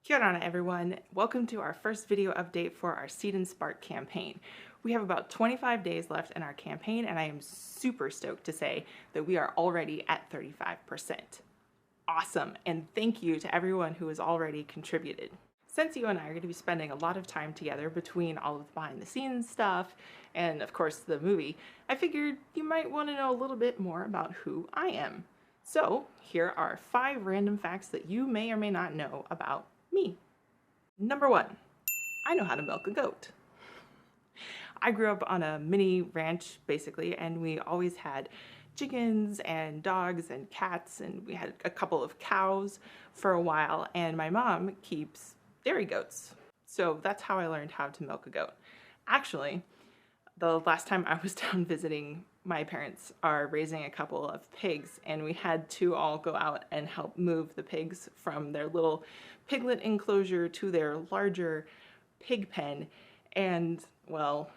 Kia ora everyone, welcome to our first video update for our Seed and Spark campaign. We have about 25 days left in our campaign and I am super stoked to say that we are already at 35%. Awesome, and thank you to everyone who has already contributed. Since you and I are going to be spending a lot of time together between all of the behind the scenes stuff and of course the movie, I figured you might want to know a little bit more about who I am. So here are 5 random facts that you may or may not know about me. Number 1, I know how to milk a goat. I grew up on a mini ranch basically, and we always had chickens and dogs and cats, and we had a couple of cows for a while, and my mom keeps dairy goats. So that's how I learned how to milk a goat. Actually, the last time I was down visiting, my parents are raising a couple of pigs, and we had to all go out and help move the pigs from their little piglet enclosure to their larger pig pen. And well,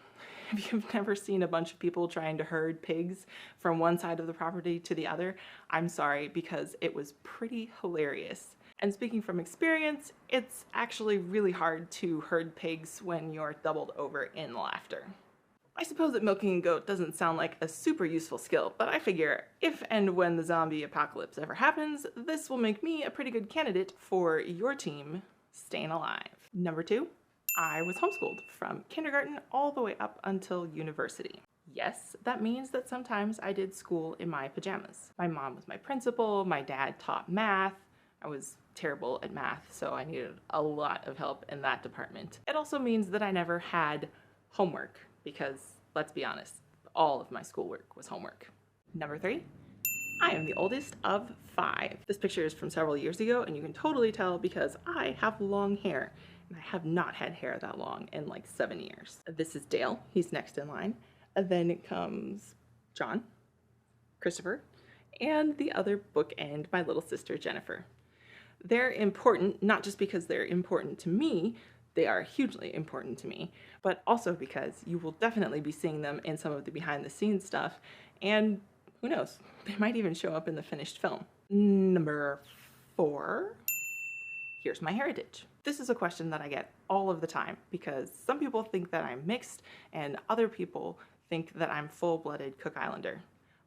if you've never seen a bunch of people trying to herd pigs from one side of the property to the other, I'm sorry, because it was pretty hilarious. And speaking from experience, it's actually really hard to herd pigs when you're doubled over in laughter. I suppose that milking a goat doesn't sound like a super useful skill, but I figure if and when the zombie apocalypse ever happens, this will make me a pretty good candidate for your team staying alive. Number 2, I was homeschooled from kindergarten all the way up until university. Yes, that means that sometimes I did school in my pajamas. My mom was my principal, my dad taught math. I was terrible at math, so I needed a lot of help in that department. It also means that I never had homework, because let's be honest, all of my schoolwork was homework. Number 3, I am the oldest of 5. This picture is from several years ago, and you can totally tell because I have long hair, and I have not had hair that long in like 7 years. This is Dale, he's next in line. And then it comes John, Christopher, and the other bookend, my little sister Jennifer. They're important, not just because they're important to me, they are hugely important to me, but also because you will definitely be seeing them in some of the behind the scenes stuff, and who knows, they might even show up in the finished film. Number 4, here's my heritage. This is a question that I get all of the time because some people think that I'm mixed and other people think that I'm full-blooded Cook Islander.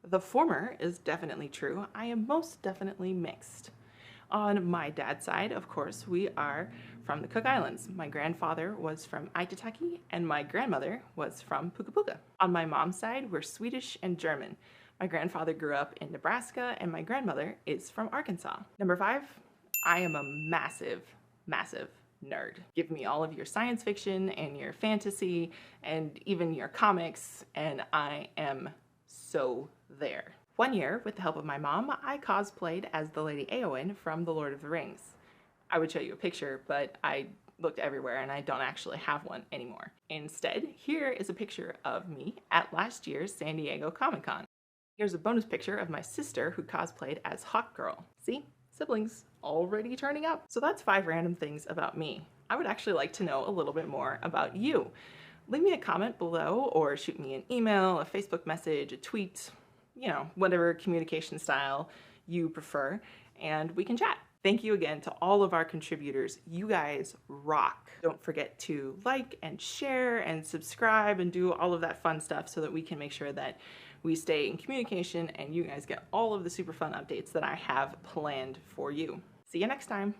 The former is definitely true. I am most definitely mixed. On my dad's side, of course, we are from the Cook Islands. My grandfather was from Aitutaki and my grandmother was from Puka Puka. On my mom's side, we're Swedish and German. My grandfather grew up in Nebraska and my grandmother is from Arkansas. Number 5, I am a massive, massive nerd. Give me all of your science fiction and your fantasy and even your comics and I am so there. One year, with the help of my mom, I cosplayed as the Lady Eowyn from The Lord of the Rings. I would show you a picture, but I looked everywhere and I don't actually have one anymore. Instead, here is a picture of me at last year's San Diego Comic-Con. Here's a bonus picture of my sister who cosplayed as Hawkgirl. See? Siblings already turning up. So that's 5 random things about me. I would actually like to know a little bit more about you. Leave me a comment below or shoot me an email, a Facebook message, a tweet, you know, whatever communication style you prefer, and we can chat. Thank you again to all of our contributors. You guys rock. Don't forget to like and share and subscribe and do all of that fun stuff so that we can make sure that we stay in communication and you guys get all of the super fun updates that I have planned for you. See you next time.